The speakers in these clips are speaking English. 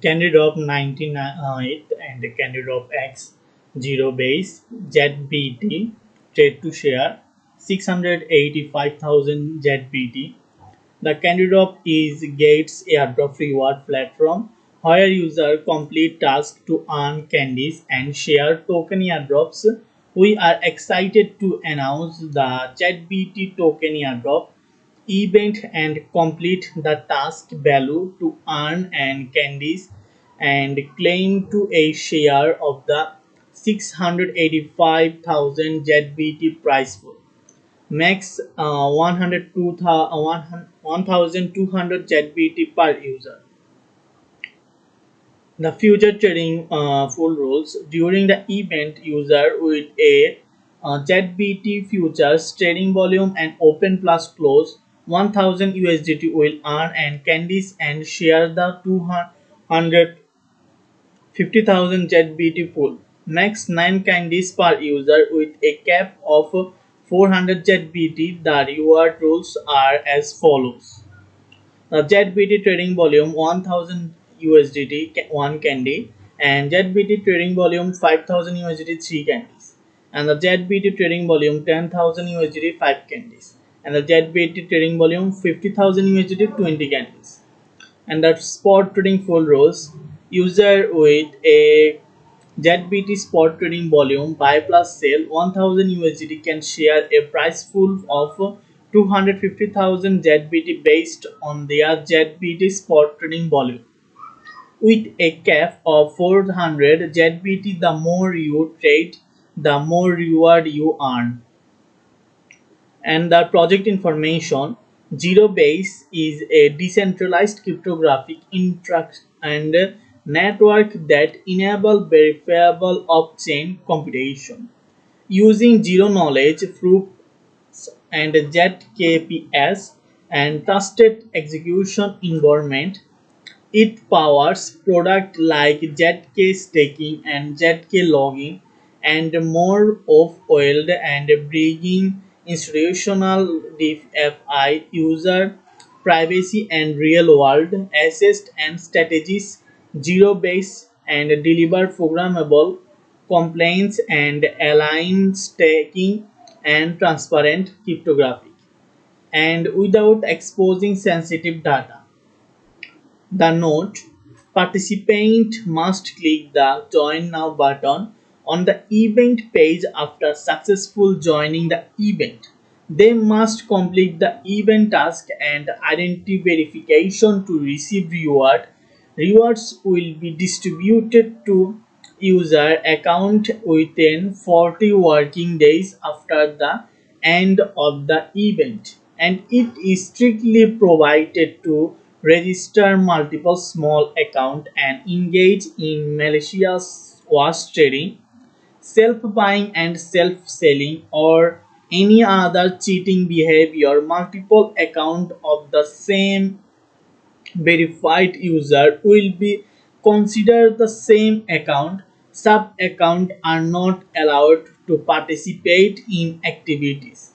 CandyDrop 98 and CandyDrop X 0 base ZBT trade to share 685,000 ZBT. The CandyDrop is Gates airdrop reward platform where users complete tasks to earn candies and share token airdrops. We are excited to announce the ZBT token airdrop event and complete the task value to earn and candies and claim to a share of the 685,000 ZBT prize pool. Max 1,200 ZBT per user. The future trading full rules during the event, user with a ZBT futures trading volume and open plus close 1000 USDT will earn and candies and share the 250,000 ZBT pool. Max 9 candies per user with a cap of 400 ZBT. The reward rules are as follows. ZBT trading volume 1000 USDT 1 candy and ZBT trading volume 5000 USDT 3 candies and the ZBT trading volume 10,000 USDT 5 candies and the ZBT trading volume 50,000 USDT 20 candies. And the spot trading full rules, user with a ZBT spot trading volume buy plus sell 1000 USDT can share a price pool of 250,000 ZBT based on their ZBT spot trading volume. With a cap of 400 ZBT, the more you trade, the more reward you earn. And the project information, Zero Base is a decentralized cryptographic and network that enable verifiable off-chain computation using zero knowledge proofs and ZKPS and trusted execution environment. It powers products like ZK staking and ZK logging and more of oiled and bringing institutional DeFi user privacy and real world assets and strategies zero base and deliver programmable compliance and aligned staking and transparent cryptography and without exposing sensitive data. The note: participant must click the Join Now button on the event page after successful joining the event. They must complete the event task and identity verification to receive reward. Rewards will be distributed to user account within 40 working days after the end of the event, and it is strictly provided to register multiple small accounts and engage in malicious wash trading, self-buying and self-selling, or any other cheating behavior. Multiple accounts of the same verified user will be considered the same account. Sub-accounts are not allowed to participate in activities.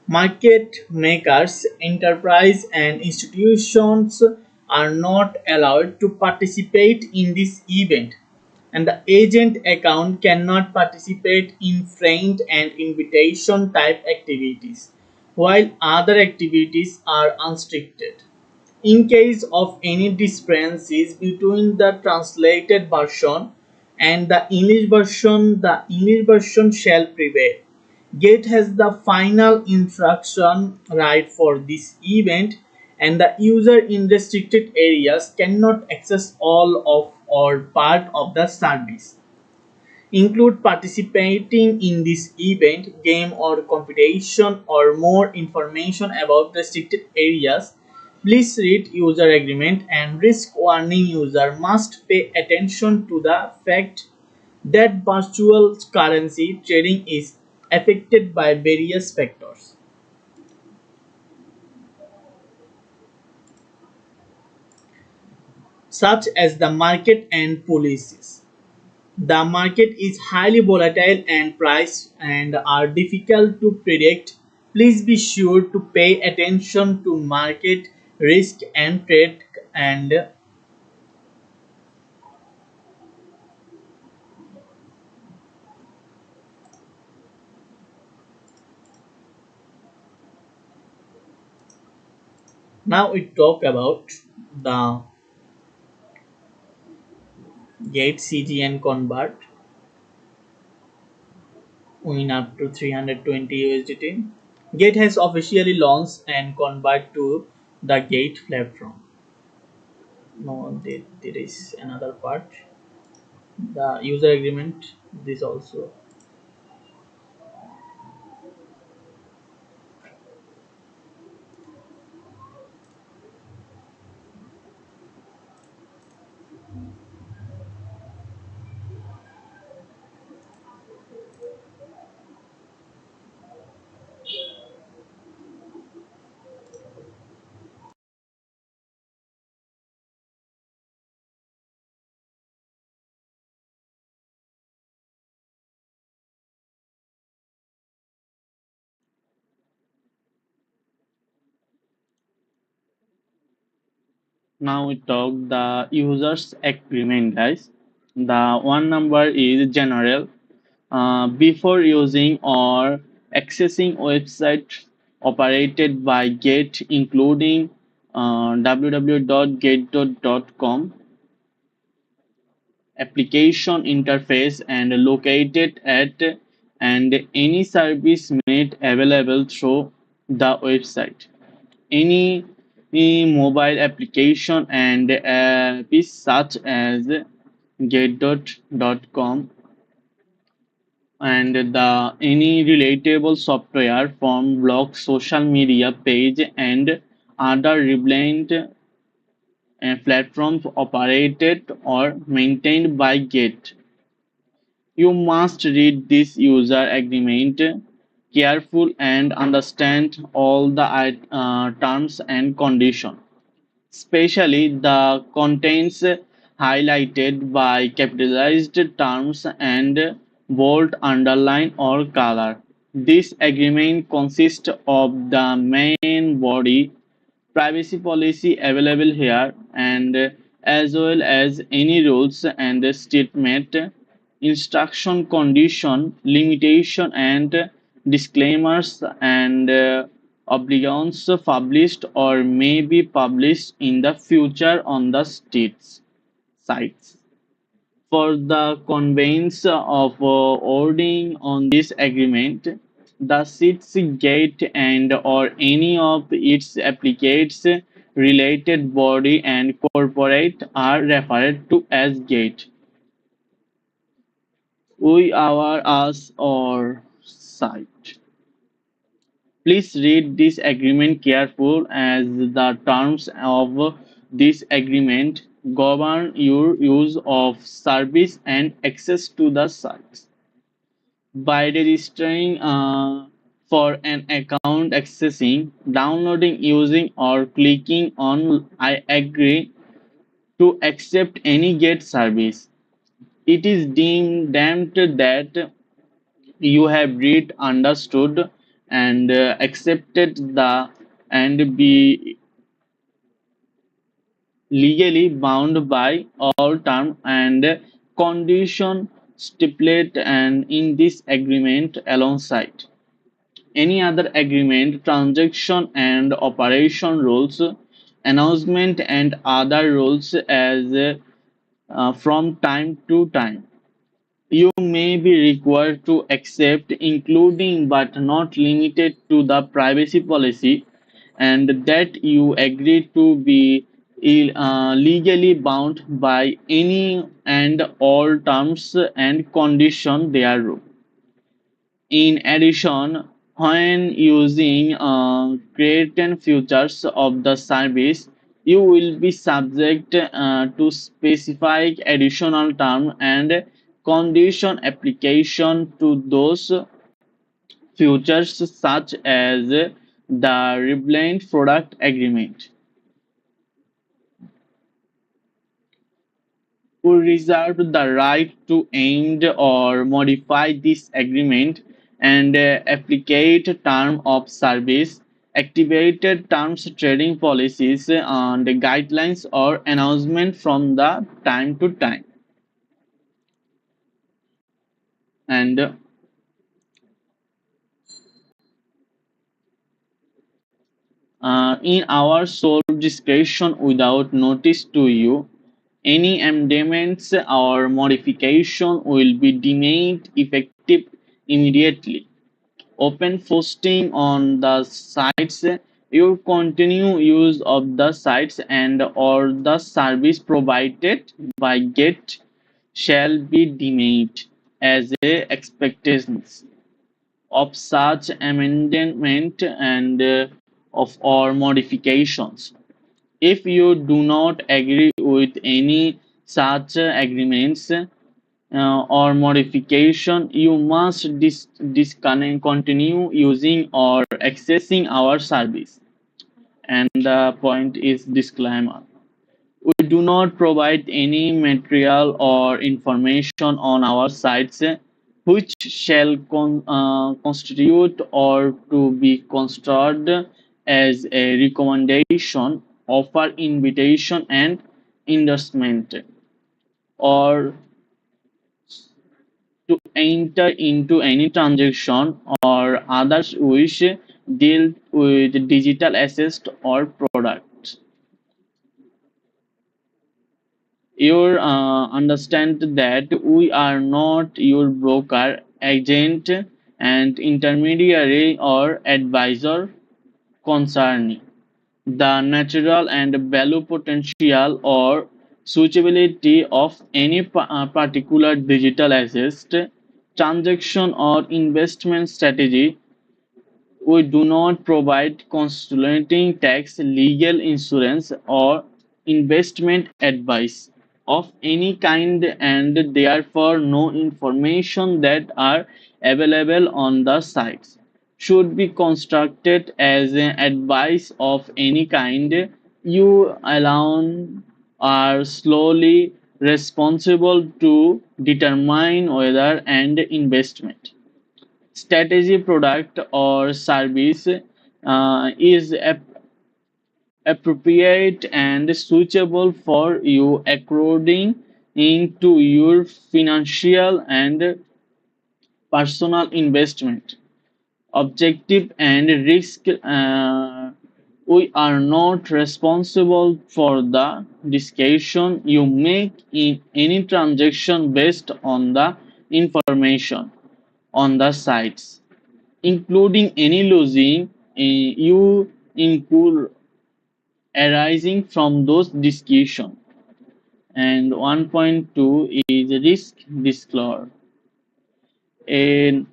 Market makers, enterprise and institutions are not allowed to participate in this event, and the agent account cannot participate in friend and invitation type activities, while other activities are unrestricted. In case of any discrepancies between the translated version and the English version shall prevail. Gate has the final instruction right for this event, and the user in restricted areas cannot access all of or part of the service. Include participating in this event, game or competition, or more information about restricted areas. Please read user agreement and risk warning. User must pay attention to the fact that virtual currency trading is affected by various factors such as the market and policies. The market is highly volatile and prices and are difficult to predict. Please be sure to pay attention to market risk and trade and Now we talk about the Gate CGN convert win up to 320 USDT. Gate has officially launched and convert to the Gate platform. No, there is another part. The user agreement. This also. Now we talk the users agreement, guys. The one number is general. Before using or accessing website operated by Gate, including www.gate.com application interface and located at and any service made available through the website. Any mobile application and apps such as Get.com and the any relatable software from blog, social media page, and other relevant platforms operated or maintained by Git. You must read this user agreement careful and understand all the terms and conditions, especially the contents highlighted by capitalized terms and bold, underline, or color. This agreement consists of the main body privacy policy available here and as well as any rules and statement, instruction, condition, limitation, and disclaimers and obligations published or may be published in the future on the state's sites. For the conveyance of wording on this agreement, the SITS Gate and or any of its applicates related body and corporate are referred to as Gate. We our us or site. Please read this agreement careful as the terms of this agreement govern your use of service and access to the sites. By registering for an account, accessing, downloading, using, or clicking on I agree to accept any GET service, it is deemed that you have read, understood, and accepted the and be legally bound by all terms and conditions stipulated and in this agreement alongside any other agreement, transaction and operation rules, announcement and other rules as from time to time. You may be required to accept, including but not limited to the privacy policy, and that you agree to be legally bound by any and all terms and conditions thereof. In addition, when using certain features of the service, you will be subject to specific additional term and condition application to those features such as the relevant product agreement. We reserve the right to end or modify this agreement and applicate term of service, activated terms, trading policies, and guidelines or announcement from the time to time. And In our sole discretion without notice to you, any amendments or modification will be deemed effective immediately. Open posting on the sites. Your continue use of the sites and or the service provided by GET shall be deemed as a expectations of such amendment and of or modifications. If you do not agree with any such agreements or modification, you must disconnect, continue using or accessing our service. And the point is disclaimer. We do not provide any material or information on our sites which shall constitute or to be construed as a recommendation, offer, invitation, and endorsement, or to enter into any transaction or others which deal with digital assets or products. You understand that we are not your broker, agent, and intermediary or advisor concerning the natural and value potential or suitability of any particular digital asset, transaction, or investment strategy. We do not provide consulting, tax, legal, insurance, or investment advice of any kind, and therefore no information that are available on the sites should be constructed as an advice of any kind. You alone are solely responsible to determine whether an investment strategy, product, or service is appropriate and suitable for you according to your financial and personal investment objective and risk. We are not responsible for the discussion you make in any transaction based on the information on the sites, including any losing you incur arising from those discussions. And 1.2 is risk disclosure. And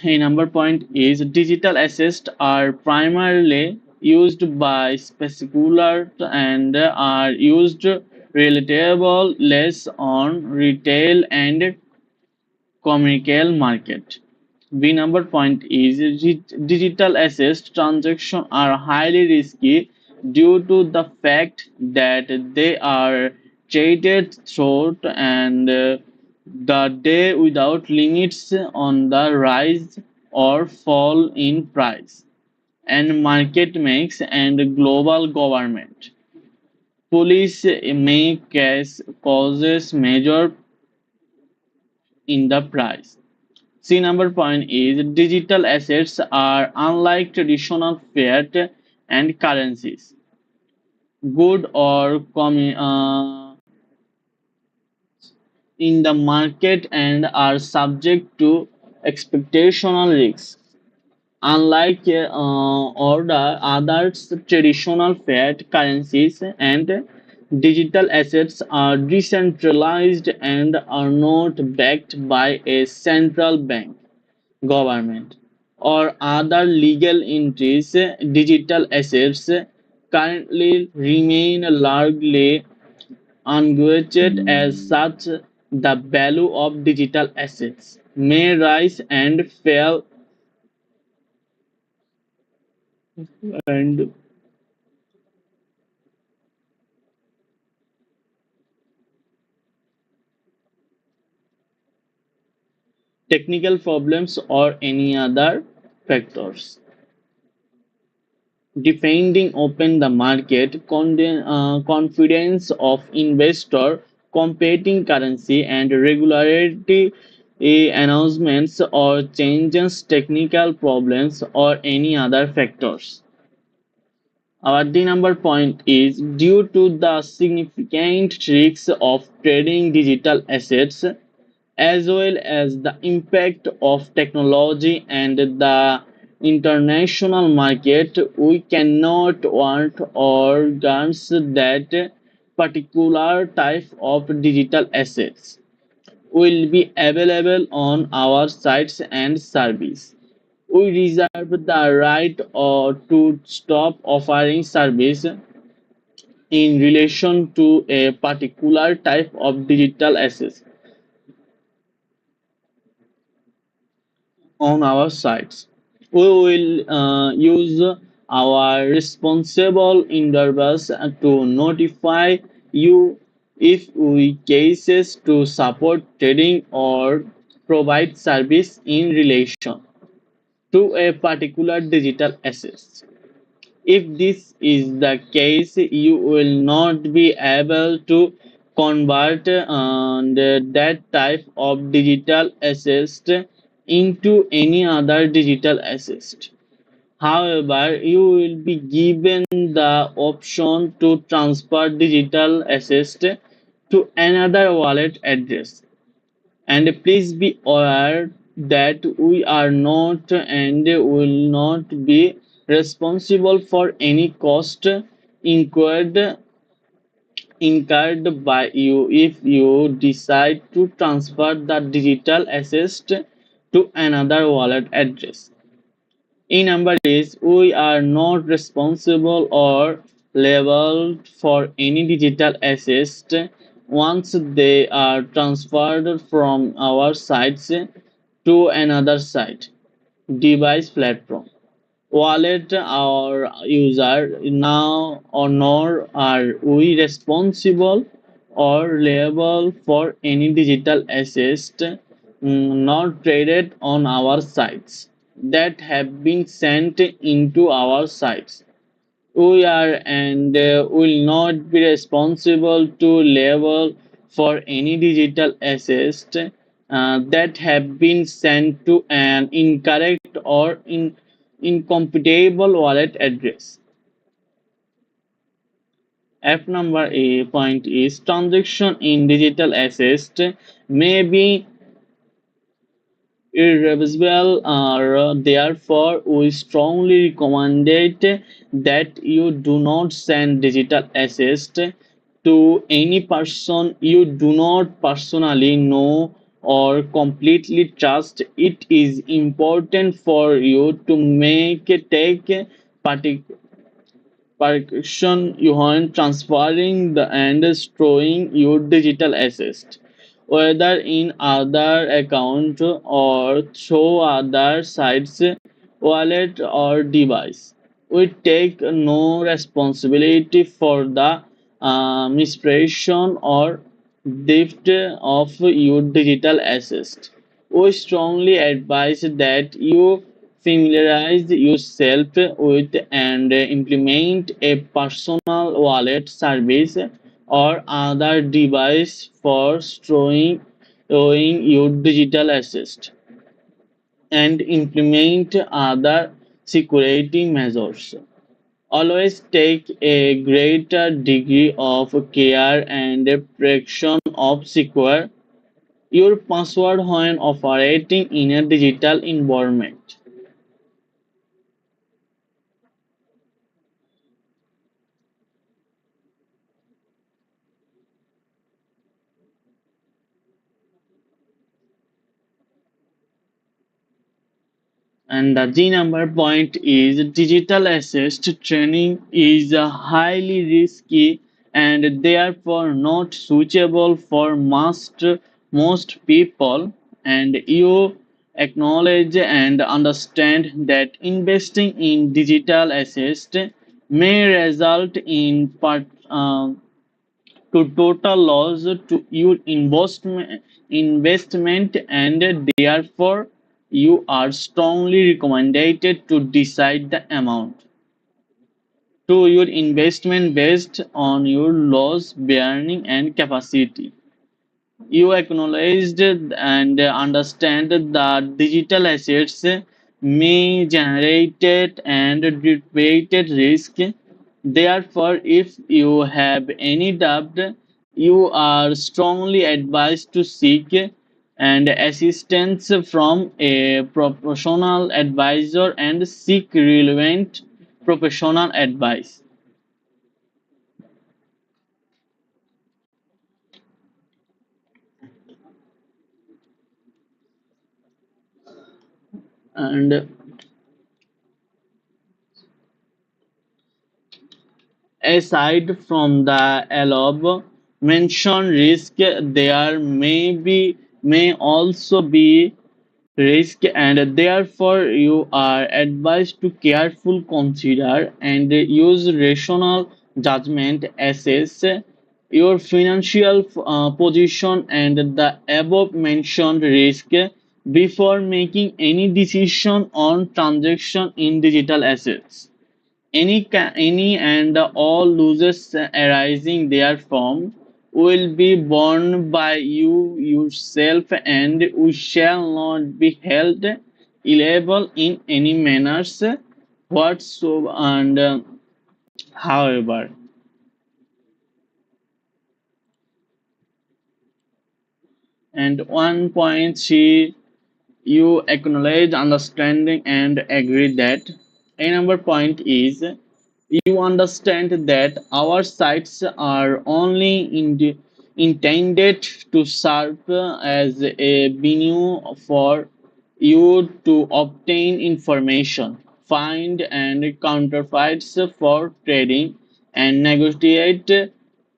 a number point is digital assets are primarily used by speculators and are used relatively less on retail and commercial market. B number point is digital assets transactions are highly risky due to the fact that they are traded throughout and the day without limits on the rise or fall in price and market makes and global government. Police may causes major in the price. C number point is digital assets are unlike traditional fiat and currencies, good or in the market and are subject to expectational risks. Unlike or the other traditional fiat currencies and digital assets are decentralized and are not backed by a central bank, government, or other legal entities. Digital assets currently remain largely unguided. As such, the value of digital assets may rise and fall, and technical problems or any other factors. Defending open the market, confidence of investor, competing currency, and regularity announcements or changes, technical problems or any other factors. Our D number point is due to the significant risks of trading digital assets as well as the impact of technology and the international market, we cannot warrant or guarantee that particular type of digital assets will be available on our sites and service. We reserve the right to stop offering service in relation to a particular type of digital assets on our sites. We will use our responsible intervals to notify you if we cases to support trading or provide service in relation to a particular digital asset. If this is the case, you will not be able to convert that type of digital asset into any other digital asset. However, you will be given the option to transfer digital asset to another wallet address. And please be aware that we are not and will not be responsible for any cost incurred incurred by you if you decide to transfer the digital asset to another wallet address. In number is we are not responsible or liable for any digital assets once they are transferred from our sites to another site, device platform, wallet or user. Now or nor are we responsible or liable for any digital assets not traded on our sites that have been sent into our sites. We are and will not be responsible to label for any digital assets that have been sent to an incorrect or incompatible wallet address. F number A point is transaction in digital assets may be irreversible. Therefore, we strongly recommend that you do not send digital assets to any person you do not personally know or completely trust. It is important for you to take partic- percussion when transferring the and storing your digital assets, whether in other account or through other sites, wallet or device. We take no responsibility for the misprision or theft of your digital assets. We strongly advise that you familiarize yourself with and implement a personal wallet service or other device for storing your digital assets and implement other security measures. Always take a greater degree of care and protection of secure your password when operating in a digital environment. And the G number point is digital assist training is highly risky and therefore not suitable for most people. And you acknowledge and understand that investing in digital assets may result in to total loss to your investment and therefore you are strongly recommended to decide the amount to your investment based on your loss bearing and capacity. You acknowledged and understand that digital assets may generate and debate risk. Therefore, if you have any doubt, you are strongly advised to seek and assistance from a professional advisor and seek relevant professional advice. And aside from the above mentioned risk, there may also be risk, and therefore you are advised to carefully consider and use rational judgment, assess your financial position and the above mentioned risk before making any decision on transaction in digital assets. Any and all losses arising therefrom will be borne by you yourself, and we shall not be held liable in any manners whatsoever. And however, and one point she you acknowledge, understanding, and agree that. Another point is you understand that our sites are only intended to serve as a venue for you to obtain information, find and counterfeits for trading, and negotiate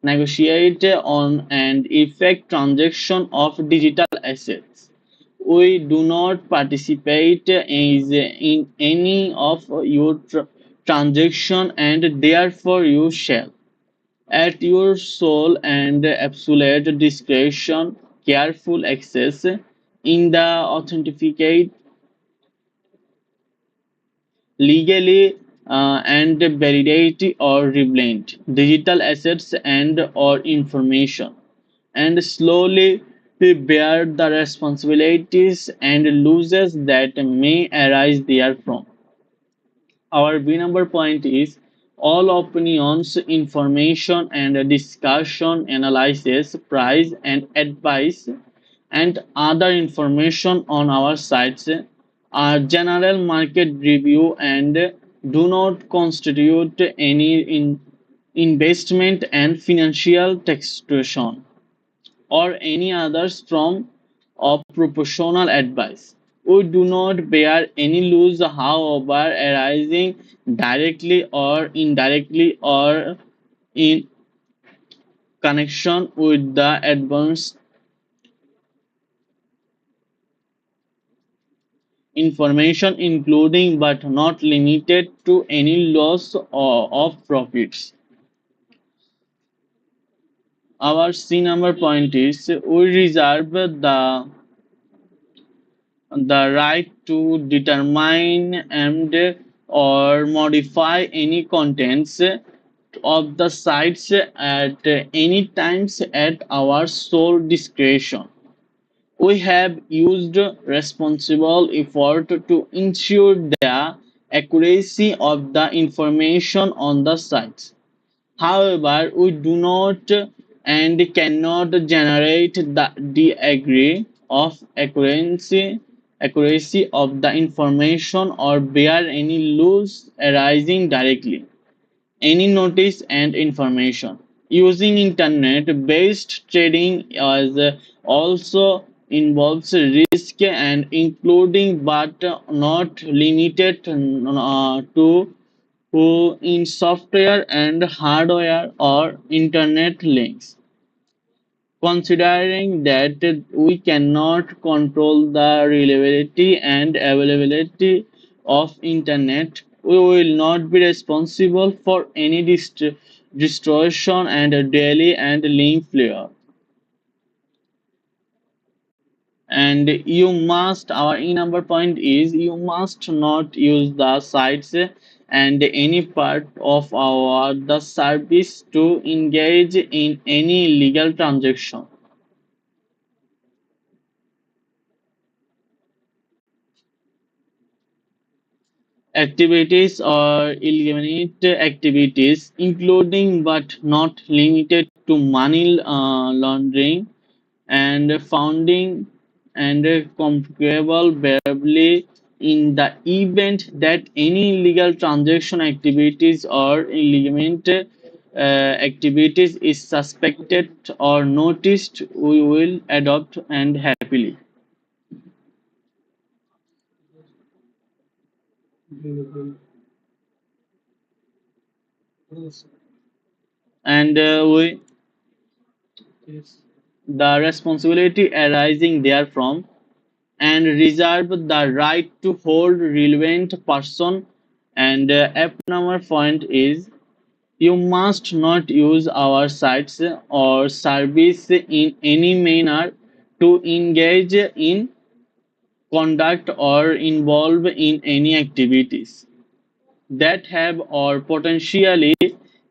on and effect transaction of digital assets. We do not participate in any of your transaction, and therefore you shall, at your sole and absolute discretion, careful access in the authenticate legally and validate or reblend digital assets and or information, and slowly bear the responsibilities and losses that may arise therefrom. Our B number point is all opinions, information, and discussion, analysis, price, and advice, and other information on our sites are general market review and do not constitute any investment and financial taxation or any others from of proportional advice. We do not bear any loss, however, arising directly or indirectly or in connection with the advanced information, including but not limited to any loss of profits. Our C number point is we reserve the right to determine and or modify any contents of the sites at any times at our sole discretion. We have used responsible effort to ensure the accuracy of the information on the sites. However, we do not and cannot generate the degree of accuracy of the information or bear any loss arising directly any notice and information. Using internet based trading as also involves risk and including but not limited to who in software and hardware or internet links. Considering that we cannot control the reliability and availability of internet, we will not be responsible for any distortion and daily and link failure. And you must, our E number point is you must not use the sites and any part of our the service to engage in any legal transaction. activities or eliminate activities, including but not limited to money laundering and funding and comparable barely in the event that any illegal transaction activities or illegitimate activities is suspected or noticed, we will adopt and happily. And we the responsibility arising therefrom and reserve the right to hold relevant person. And app number point is you must not use our sites or service in any manner to engage in conduct or involve in any activities that have or potentially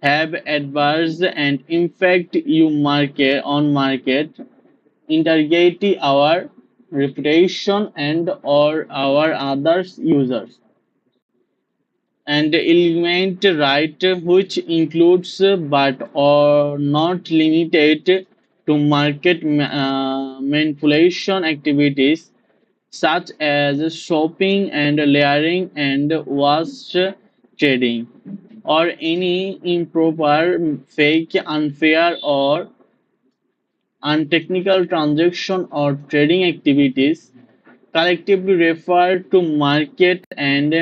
have adverse and impact you market on market integrity, our reputation, and or our others users. And element right, which includes but are not limited to market manipulation activities such as shopping and layering and wash trading, or any improper, fake, unfair, or untechnical transaction or trading activities collectively referred to market and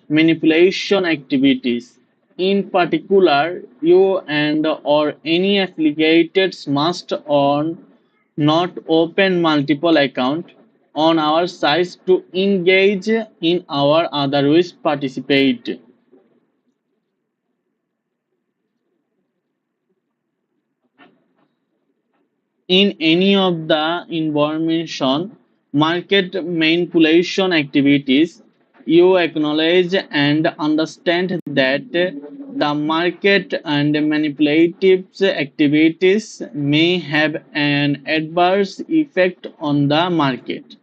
manipulation activities. In particular, you and or any affiliates must on not open multiple accounts on our sites to engage in our otherwise participate in any of the information market manipulation activities. You acknowledge and understand that the market and manipulative activities may have an adverse effect on the market.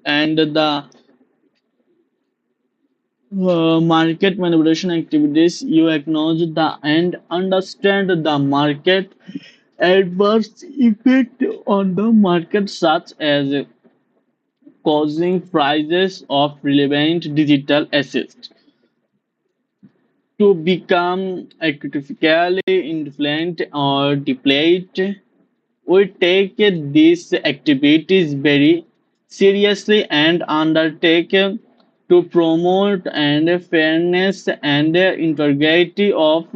And the market manipulation activities, you acknowledge the and understand the market adverse effect on the market, such as causing prices of relevant digital assets to become artificially inflated or depleted. We take these activities very seriously and undertake to promote and fairness and integrity of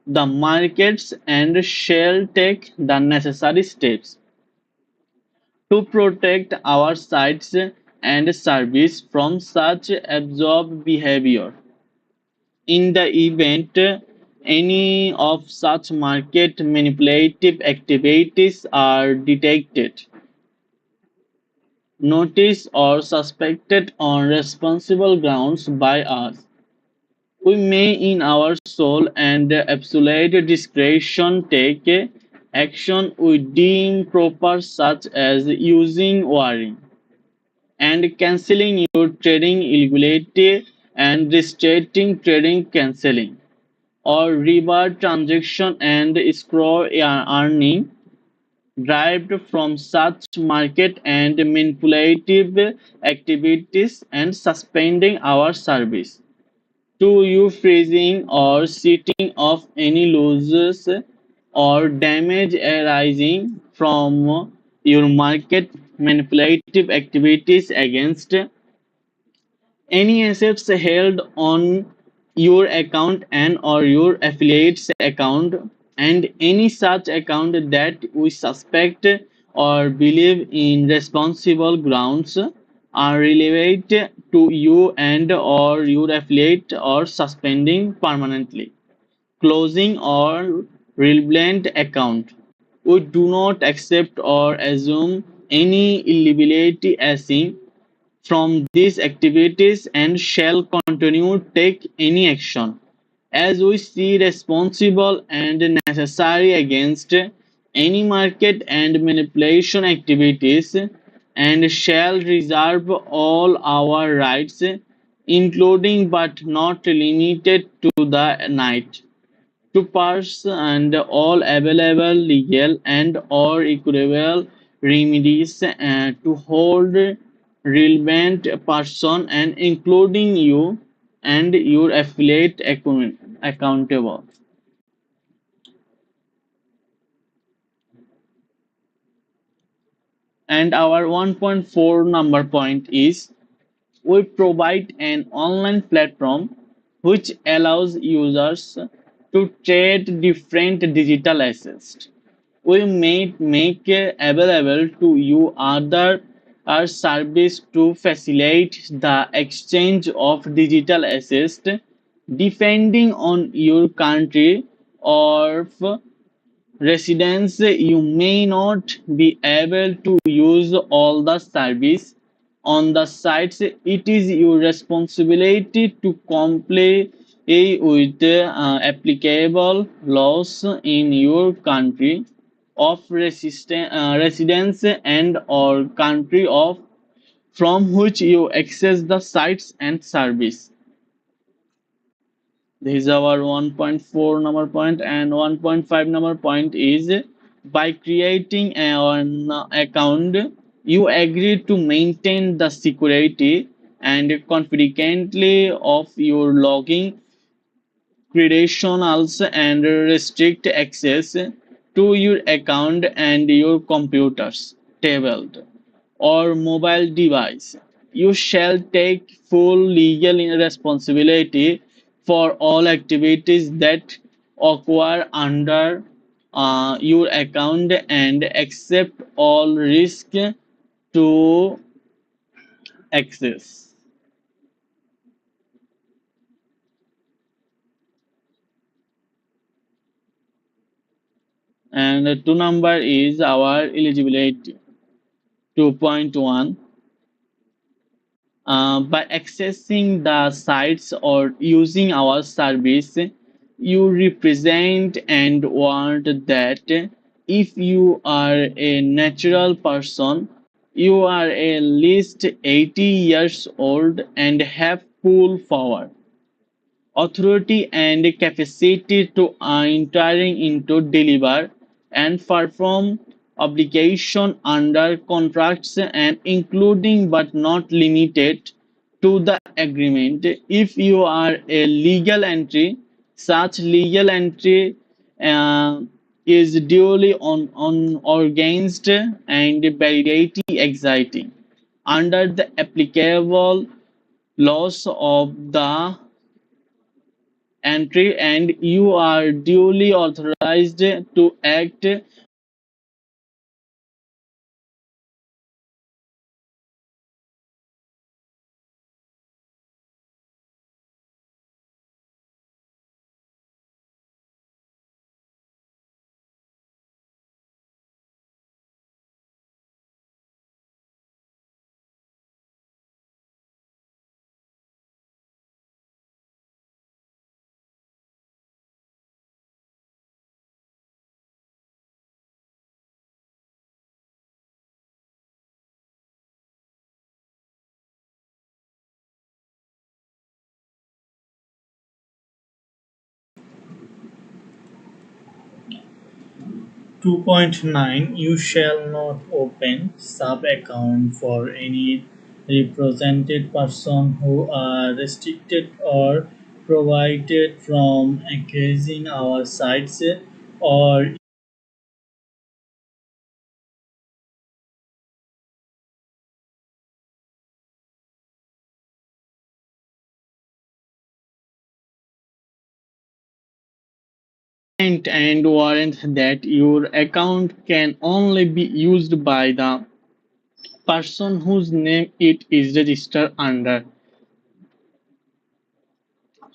the markets and shall take the necessary steps to protect our sites and service from such absurd behavior. In the event any of such market manipulative activities are detected, noticed, or suspected on responsible grounds by us, we may, in our sole and absolute discretion, take action we deem proper, such as using warning and cancelling your trading illegally and restricting trading cancelling or reward transaction and escrow earning derived from such market and manipulative activities and suspending our service to you freezing or setting off any losses or damage arising from your market manipulative activities against any assets held on your account and or your affiliates account, and any such account that we suspect or believe in responsible grounds are related to you and or your affiliate, or suspending permanently, closing or relevant account. We do not accept or assume any liability arising from these activities and shall continue take any action as we see responsible and necessary against any market and manipulation activities and shall reserve all our rights, including but not limited to the night, to pass and all available legal and or equitable remedies to hold relevant person and including you and your affiliate accountable. And our 1.4 number point is we provide an online platform which allows users to trade different digital assets. We may make available to you other our service to facilitate the exchange of digital assets depending on your country or residence. You may not be able to use all the service on the sites. It is your responsibility to comply with applicable laws in your country of residence and or country of from which you access the sites and service. This is our 1.4 number point, and 1.5 number point is by creating an account, you agree to maintain the security and confidently of your login credentials and restrict access to your account and your computer's tablet or mobile device. You shall take full legal responsibility for all activities that occur under your account and accept all risk to access. And the two number is our eligibility. 2.1, by accessing the sites or using our service, you represent and want that if you are a natural person, you are at least 80 years old and have full power, authority and capacity to entering into deliver and perform obligation under contracts and including but not limited to the agreement. If you are a legal entry, such legal entry uh, is duly on organized and validity exciting under the applicable laws of the entry and you are duly authorized to act. 2.9 You shall not open sub-account for any represented person who are restricted or prohibited from accessing our sites or And warrant that your account can only be used by the person whose name it is registered under.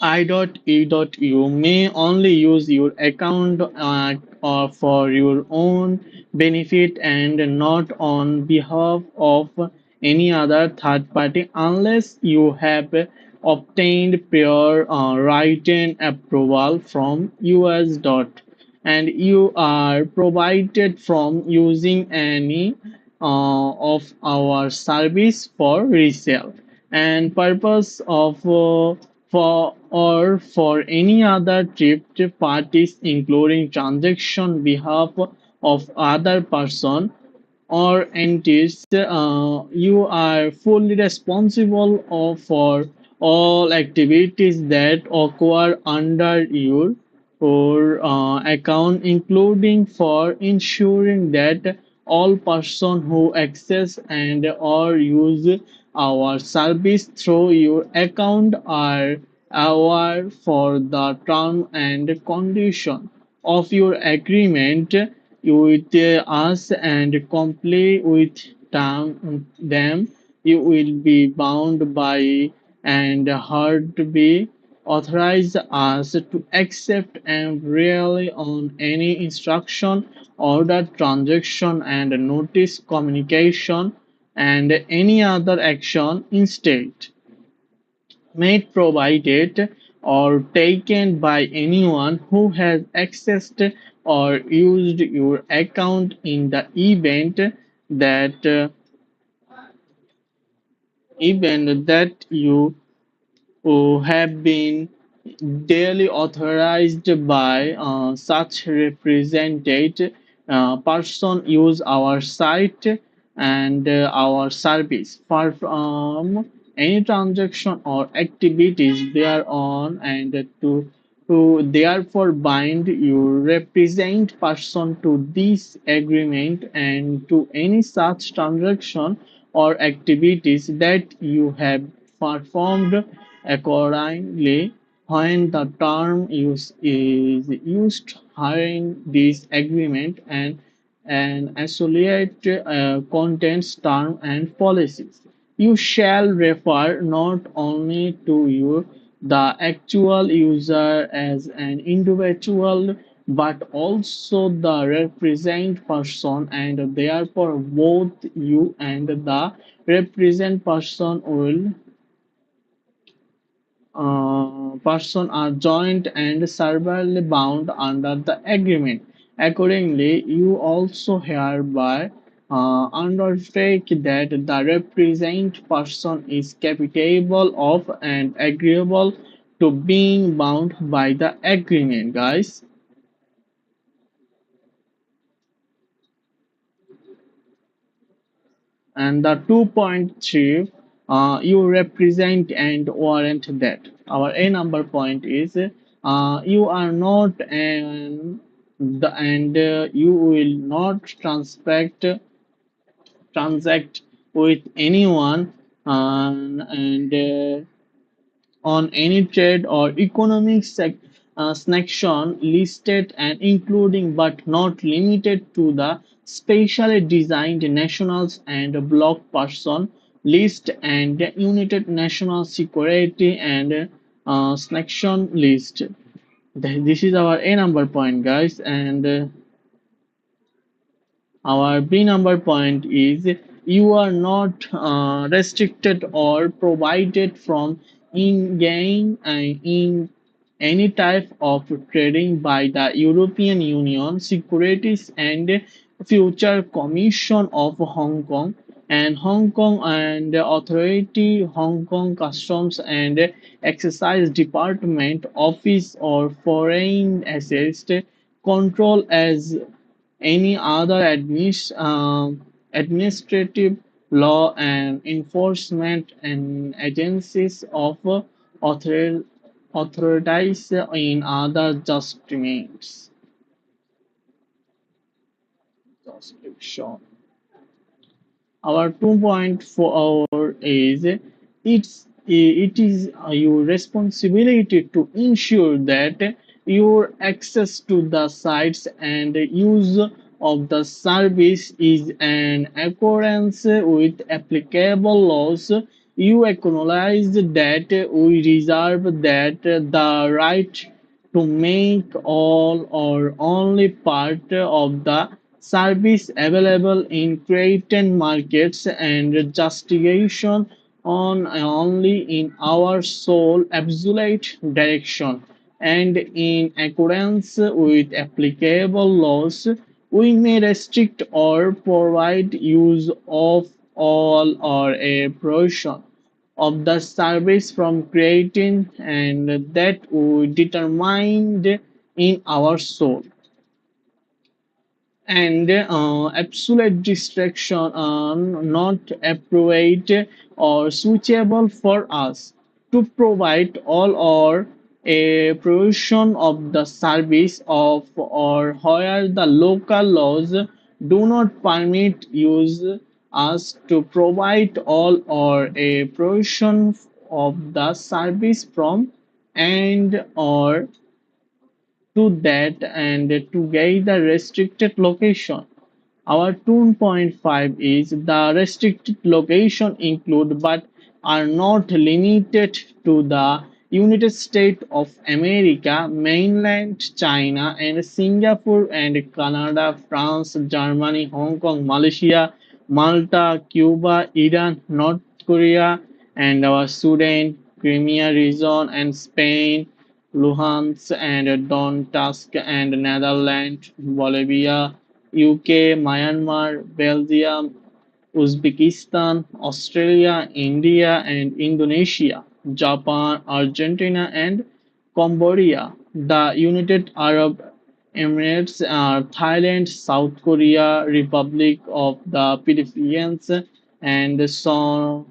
I.E.U. may only use your account or for your own benefit and not on behalf of any other third party unless you have obtained prior written approval from US. And you are provided from using any of our service for resale and purpose of for or for any other third parties including transaction behalf of other person or entities, you are fully responsible for all activities that occur under your or account, including for ensuring that all person who access and or use our service through your account are aware for the term and condition of your agreement with us and comply with them. You will be bound by and hard to be authorize us to accept and rely on any instruction, order, transaction, and notice communication and any other action instead made provided or taken by anyone who has accessed or used your account in the that event that you who have been duly authorized by such represented person use our site and our service perform any transaction or activities thereon and to therefore bind you represent person to this agreement and to any such transaction or activities that you have performed accordingly. When the term is used hiring this agreement and associate contents, term and policies, you shall refer not only to you the actual user as an individual but also the represent person, and therefore both you and the represent person are joint and severally bound under the agreement. Accordingly, you also hereby undertake that the represent person is capable of and agreeable to being bound by the agreement, guys. And the 2.3, you represent and warrant that. Our A number point is you are not and you will not transact with anyone and on any trade or economic sanction listed and including but not limited to the specially designed nationals and bloc person list and united national security and sanction list. This is our A number point, guys, and our B number point is you are not restricted or provided from engaging in any type of trading by the European Union Securities and Future Commission of Hong Kong and Hong Kong and Authority, Hong Kong Customs and Excise Department Office or Foreign Assets Control as any other administrative law and enforcement and agencies of author, authorized in other jurisdiction. Our 2.4 is it is your responsibility to ensure that your access to the sites and use of the service is in accordance with applicable laws. You acknowledge that we reserve that the right to make all or only part of the service available in created markets and justification on only in our sole absolute direction, and in accordance with applicable laws, we may restrict or provide use of all or a portion of the service from creating and that we determined in our soul and absolute distraction are not appropriate or suitable for us to provide all or a provision of the service of or where the local laws do not permit use us to provide all or a provision of the service from and or to that and to get the restricted location. Our 2.5 is the restricted location include but are not limited to the United States of America, mainland China, and Singapore and Canada, France, Germany, Hong Kong, Malaysia, Malta, Cuba, Iran, North Korea, and our Sudan, Crimea region, and Spain, Luhansk and Donetsk and Netherlands, Bolivia, UK, Myanmar, Belgium, Uzbekistan, Australia, India and Indonesia, Japan, Argentina and Cambodia, the United Arab Emirates, Thailand, South Korea, Republic of the Philippines, and so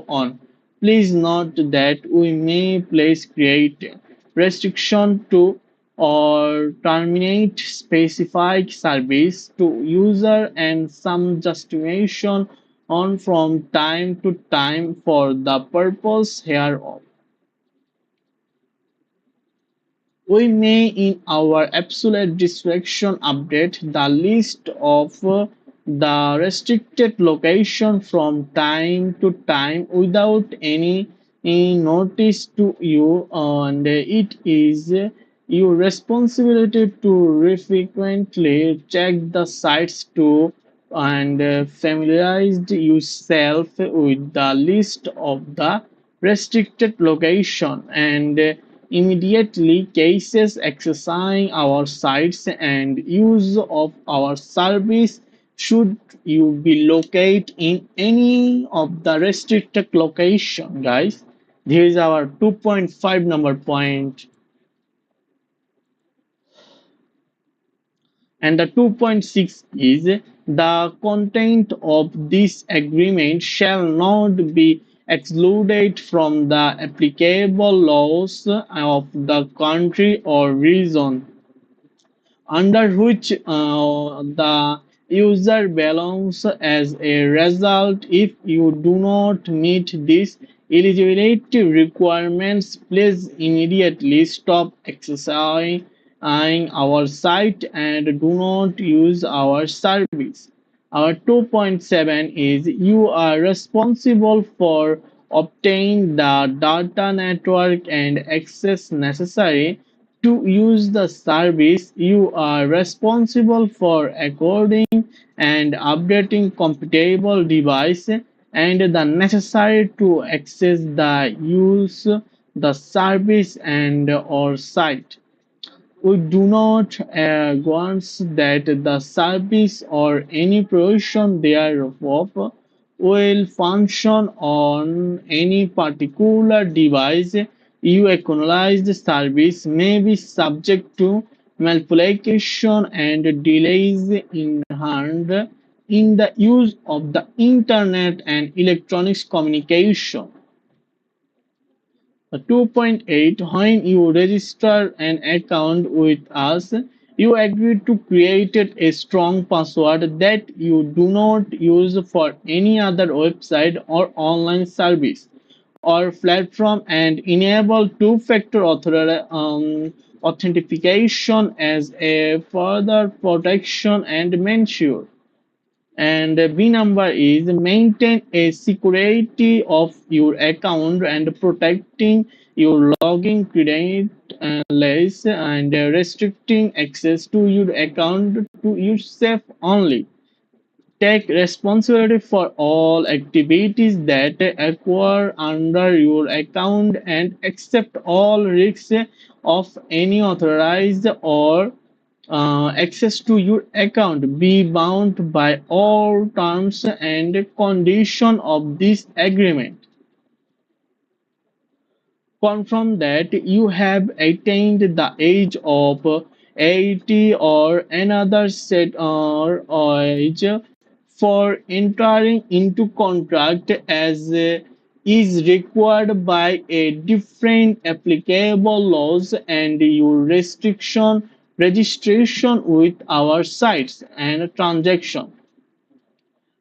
on. Please note that we may place create restriction to or terminate specific service to user and some justification on from time to time for the purpose hereof. We may in our absolute discretion update the list of the restricted location from time to time without any notice to you, and it is your responsibility to frequently check the sites to and familiarize yourself with the list of the restricted location and immediately cases exercising our sites and use of our service should you be located in any of the restricted location, guys. Here is our 2.5 number point. And the 2.6 is the content of this agreement shall not be excluded from the applicable laws of the country or region under which the user belongs. As a result, if you do not meet these eligibility requirements, please immediately stop accessing our site and do not use our service. Our 2.7 is you are responsible for obtaining the data network and access necessary to use the service. You are responsible for according and updating compatible device and the necessary to access the use the service and or site. We do not want that the service or any provision thereof will function on any particular device. You acknowledge the service may be subject to manipulation and delays inherent in the use of the internet and electronics communication. 2.8 When you register an account with us, you agree to create a strong password that you do not use for any other website or online service or platform and enable two-factor authentication as a further protection and ensure. And B number is maintain a security of your account and protecting your login credentials and restricting access to your account to yourself only. take responsibility for all activities that occur under your account and accept all risks of any authorized or access to your account. Be bound by all terms and conditions of this agreement. Confirm that you have attained the age of 80 or another set or age for entering into contract as is required by a different applicable laws and your restriction registration with our sites and transaction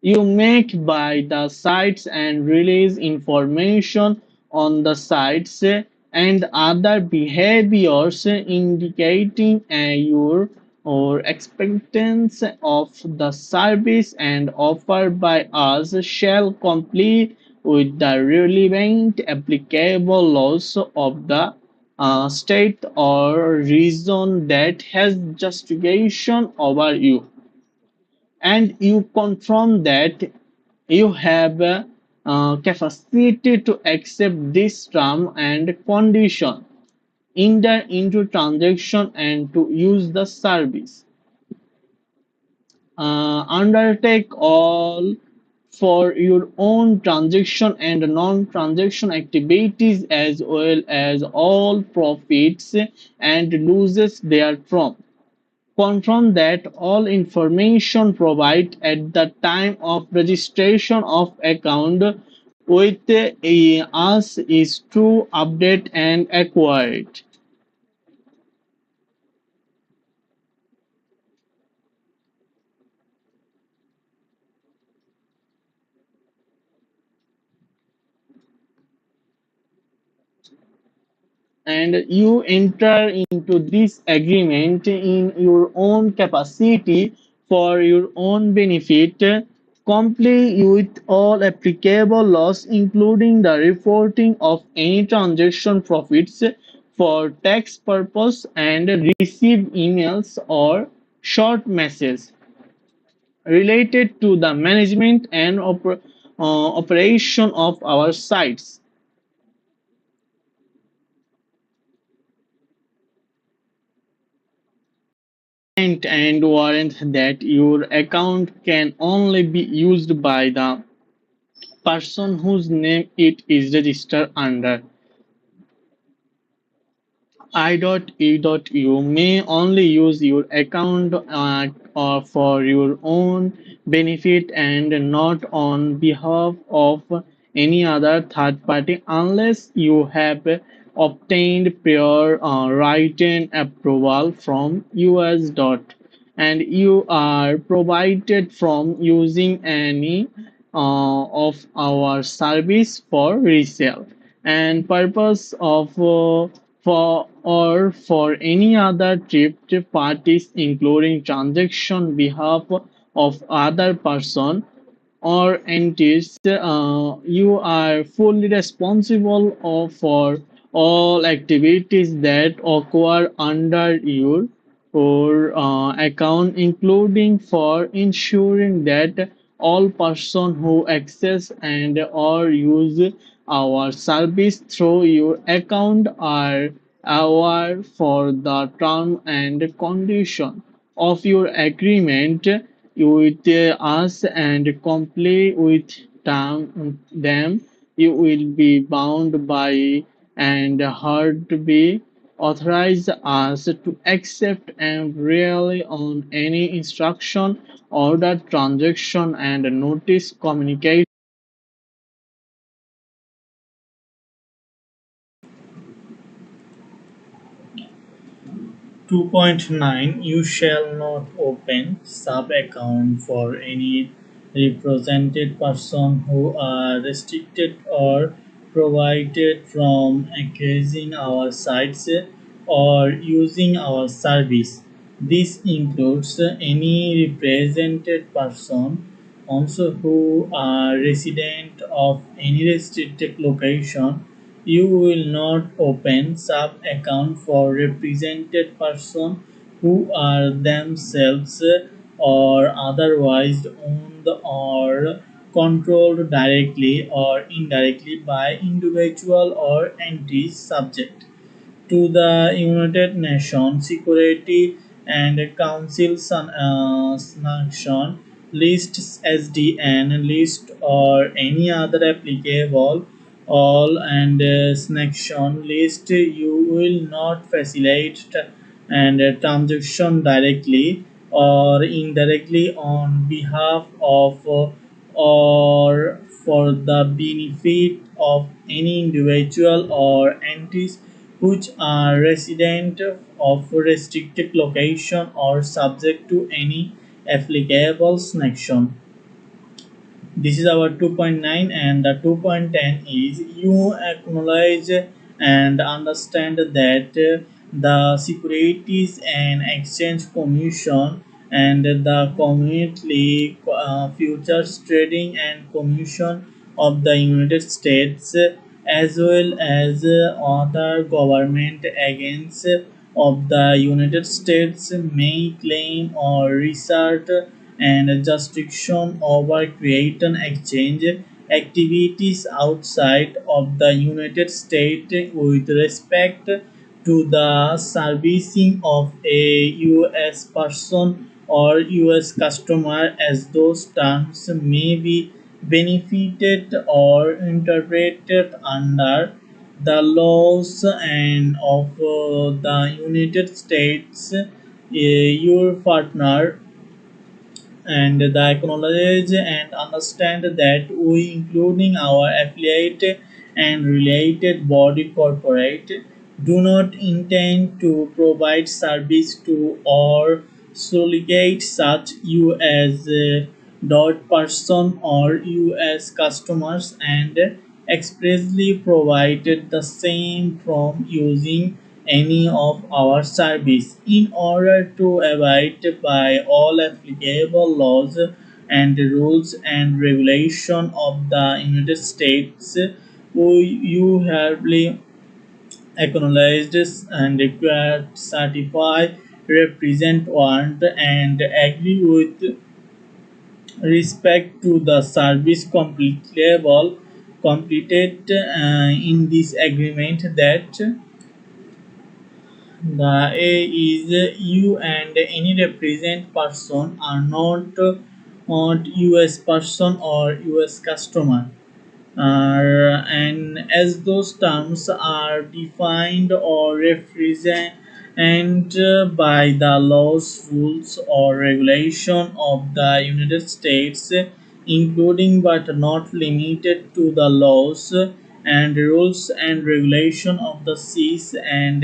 you make by the sites and release information on the sites and other behaviors indicating your or expectance of the service and offer by us shall comply with the relevant applicable laws of the state or region that has jurisdiction over you and you confirm that you have capacity to accept this term and condition enter into transaction and to use the service undertake all for your own transaction and non-transaction activities as well as all profits and losses therefrom confirm that all information provided at the time of registration of account with us is true, update and accurate. And you enter into this agreement in your own capacity for your own benefit, comply with all applicable laws, including the reporting of any transaction profits for tax purpose, and receive emails or short messages related to the management and operation of our sites. And warrant that your account can only be used by the person whose name it is registered under. I.E.U. may only use your account or for your own benefit and not on behalf of any other third party unless you have obtained prior written approval from US. And you are provided from using any of our service for resale and purpose of for or for any other third parties including transaction behalf of other person or entities, you are fully responsible for all activities that occur under your or account, including for ensuring that all persons who access and or use our service through your account are aware for the term and condition of your agreement with us and comply with them, you will be bound by and hard to be authorize us to accept and rely on any instruction, order, transaction, and notice communication. 2.9 You shall not open sub-account for any represented person who are restricted or prohibited from accessing our sites or using our service. This includes any represented person also who are resident of any restricted location. You will not open sub-account for represented person who are themselves or otherwise owned or controlled directly or indirectly by individual or entities subject to the United Nations Security and Council sanction lists SDN list or any other applicable all and sanction list. You will not facilitate and transaction directly or indirectly on behalf of or for the benefit of any individual or entities which are resident of restricted location or subject to any applicable sanction. This is our 2.9, and the 2.10 is you acknowledge and understand that the Securities and Exchange Commission and the Community Futures Trading and Commission of the United States as well as other government agents of the United States may claim or research and jurisdiction over create and exchange activities outside of the United States with respect to the servicing of a US person or US customer as those terms may be benefited or interpreted under the laws and of the United States. Your partner and the acknowledge and understand that we, including our affiliate and related body corporate, do not intend to provide service to or solicit such U.S. Dot person or U.S. customers and expressly provided the same from using any of our service in order to abide by all applicable laws and rules and regulation of the United States. You hereby acknowledged and required certify represent warrant and agree with respect to the service completed in this agreement that the A is you and any represent person are not US person or US customer. And as those terms are defined or represent by the laws, rules, or regulation of the United States, including but not limited to the laws and rules and regulation of the CIS and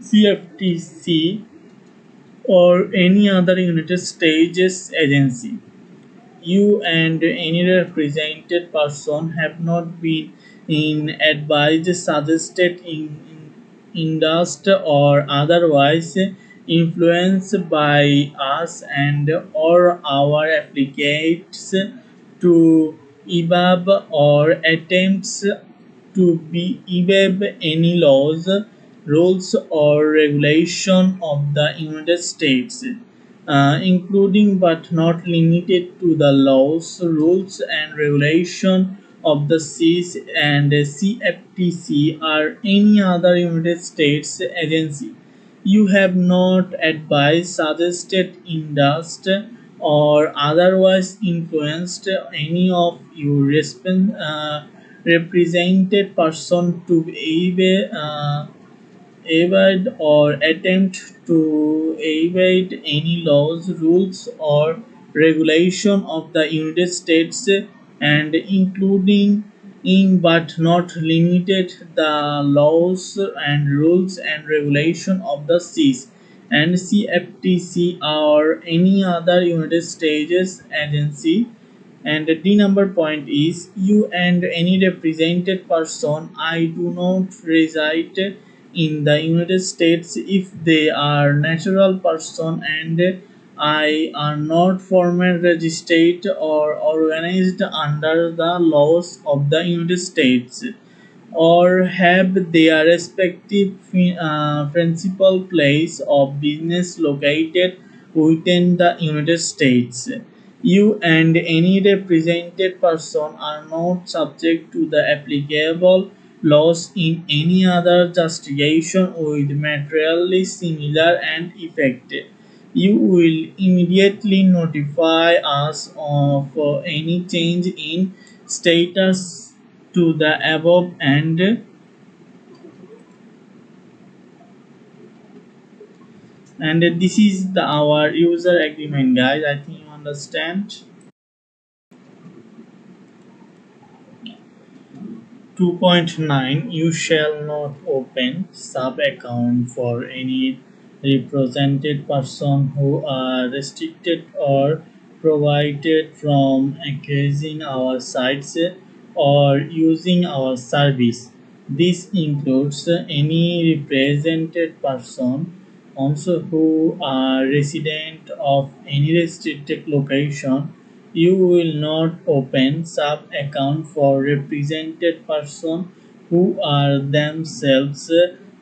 CFTC or any other United States agency. You and any represented person have not been in advised, suggested, endorsed, or otherwise influenced by us and or our applicants to evade or attempts to be evade any laws, rules, or regulation of the United States, including but not limited to the laws, rules, and regulation of the CIS and CFTC or any other United States agency. You have not advised, suggested, endorsed, or otherwise influenced any of your represented person to evade or attempt to evade any laws, rules, or regulation of the United States and including in but not limited the laws and rules and regulation of the CIS and CFTC or any other United States agency. And the D number point is you and any represented person I do not reside in the United States if they are natural person and I are not formally registered or organized under the laws of the United States. or have their respective principal place of business located within the United States. You and any represented person are not subject to the applicable laws in any other jurisdiction with materially similar and effect. You will immediately notify us of any change in status to the above and this is our user agreement, guys. I think you understand. 2.9, you shall not open sub account for any represented person who are restricted or prohibited from accessing our sites or using our service. This includes any represented person also who are resident of any restricted location. You will not open sub account for represented person who are themselves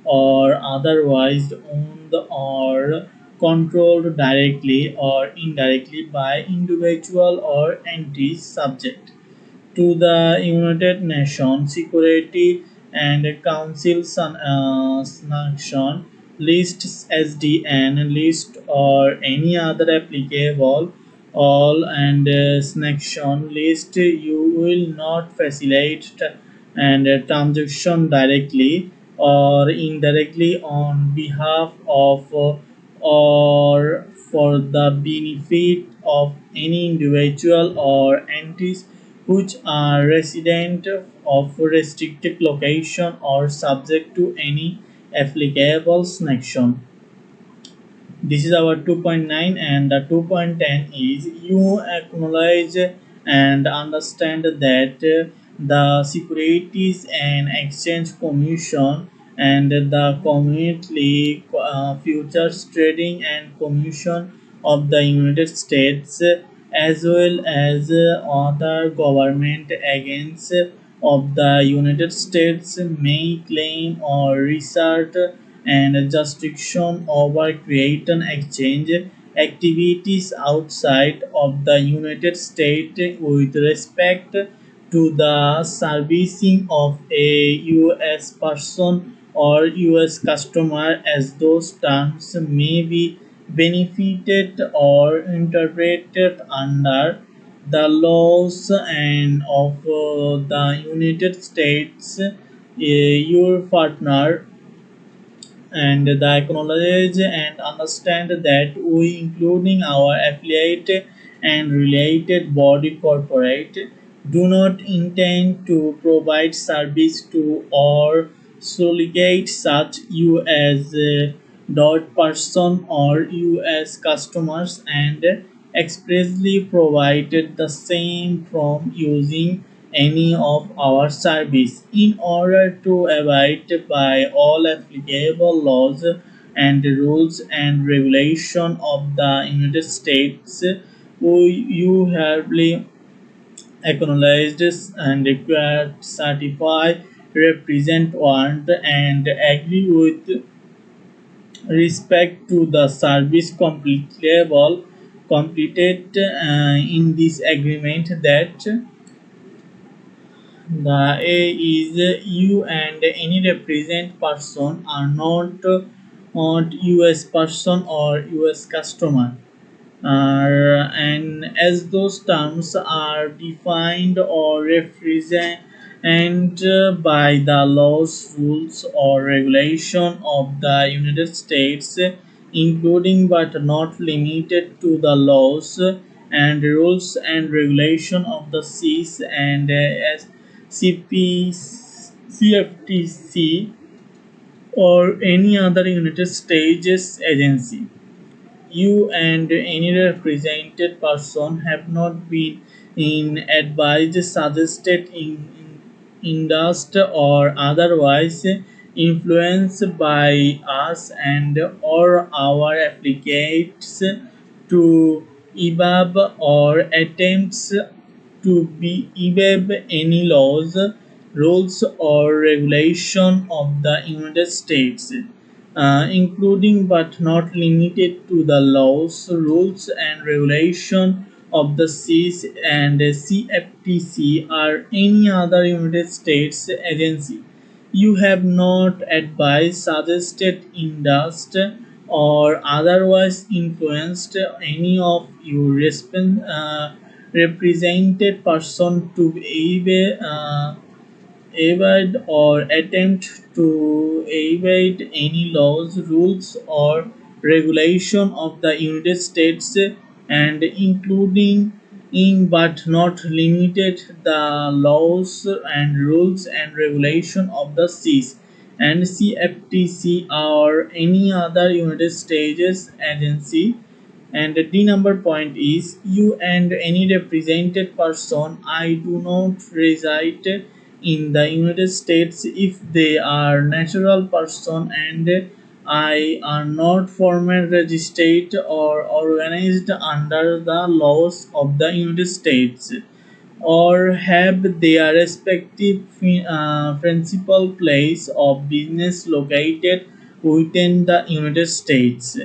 or otherwise owned or controlled directly or indirectly by individual or entities subject to the United Nations Security and Council sanction list SDN list or any other applicable all and sanction list. You will not facilitate and transaction directly or indirectly on behalf of or for the benefit of any individual or entities which are resident of restricted location or subject to any applicable sanction. This is our 2.9, and the 2.10 is you acknowledge and understand that the Securities and Exchange Commission and the Community Futures Trading and Commission of the United States as well as other government agents of the United States may claim or research and jurisdiction over create and exchange activities outside of the United States with respect to the servicing of a U.S. person or U.S. customer as those terms may be benefited or interpreted under the laws and of the United States. Your partner and the acknowledge and understand that we, including our affiliate and related body corporate, do not intend to provide service to or solicit such U.S. Dot person or U.S. customers and expressly provided the same from using any of our service in order to abide by all applicable laws and rules and regulation of the United States. You have acknowledged and required certify represent warrant and agree with respect to the service completed in this agreement that the A is you and any represent person are not US person or US customer. And as those terms are defined or represent by the laws, rules, or regulation of the United States, including but not limited to the laws and rules and regulation of the CIS and CP, CFTC, or any other United States agency. You and any represented person have not been in advised, suggested, endorsed, or otherwise influenced by us and or our applicants to evade or attempts to be evade any laws, rules or regulation of the United States, including but not limited to the laws, rules, and regulation of the seas and CFTC or any other United States agency. You have not advised, suggested, endorsed, or otherwise influenced any of your represented person to evade or attempt to evade any laws, rules, or regulation of the United States, and including in but not limited the laws and rules and regulation of the seas and CFTC or any other United States agency. And the number point is you and any represented person I do not reside in the United States if they are natural person and I are not formal registered or organized under the laws of the United States or have their respective principal place of business located within the United States.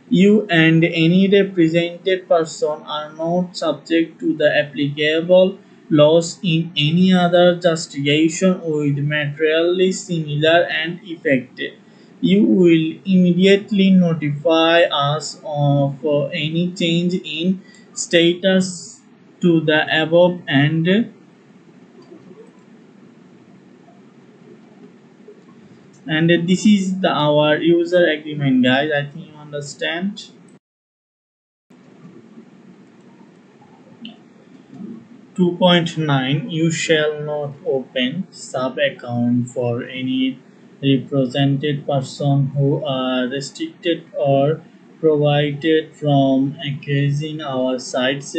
You and any represented person are not subject to the applicable laws in any other jurisdiction with materially similar and effect. You will immediately notify us of any change in status to the above and this is our user agreement, guys. I think you understand. 2.9, you shall not open sub account for any represented person who are restricted or prohibited from accessing our sites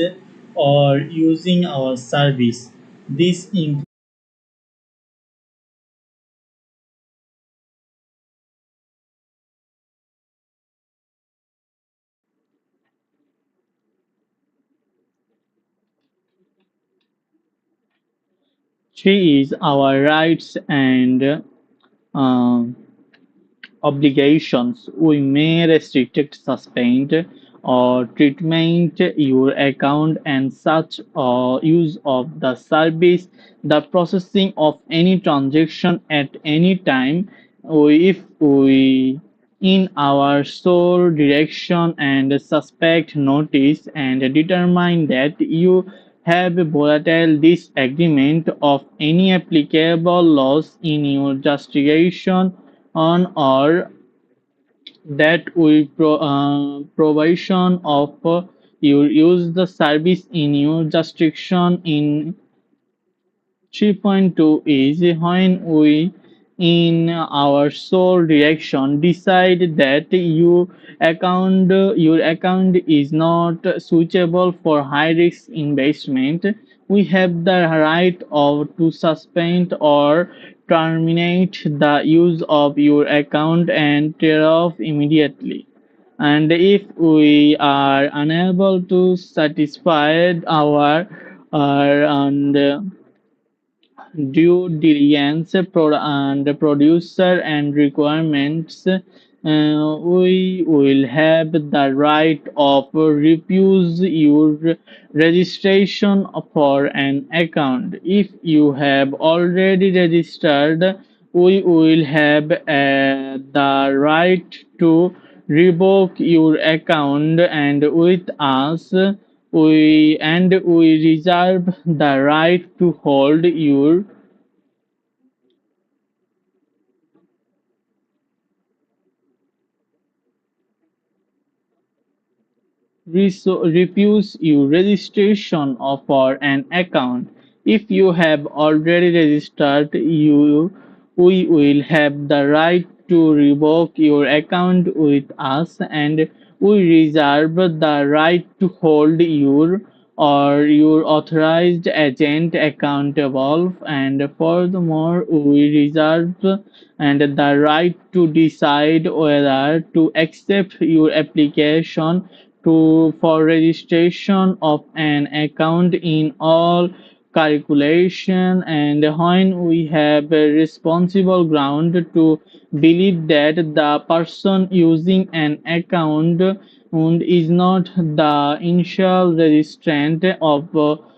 or using our service. This includes Three is our rights and uh, obligations. We may restrict, suspend, or treatment your account and such use of the service, the processing of any transaction at any time, if we in our sole direction and suspect notice and determine that you have volatile disagreement of any applicable laws in your justification on or that will provision of you use the service in your jurisdiction in 3.2 is when we in our sole direction decide that your account is not suitable for high risk investment. We have the right of to suspend or terminate the use of your account and tear off immediately. And if we are unable to satisfy our and due diligence and producer and requirements, we will have the right of refuse your registration for an account. If you have already registered, we will have the right to revoke your account and with us we reserve the right to hold your refuse your registration for an account. If you have already registered, we will have the right to revoke your account with us and we reserve the right to hold your authorized agent accountable and furthermore we reserve and the right to decide whether to accept your application for registration of an account in all calculation, and when we have a responsible ground to believe that the person using an account is not the initial registrant of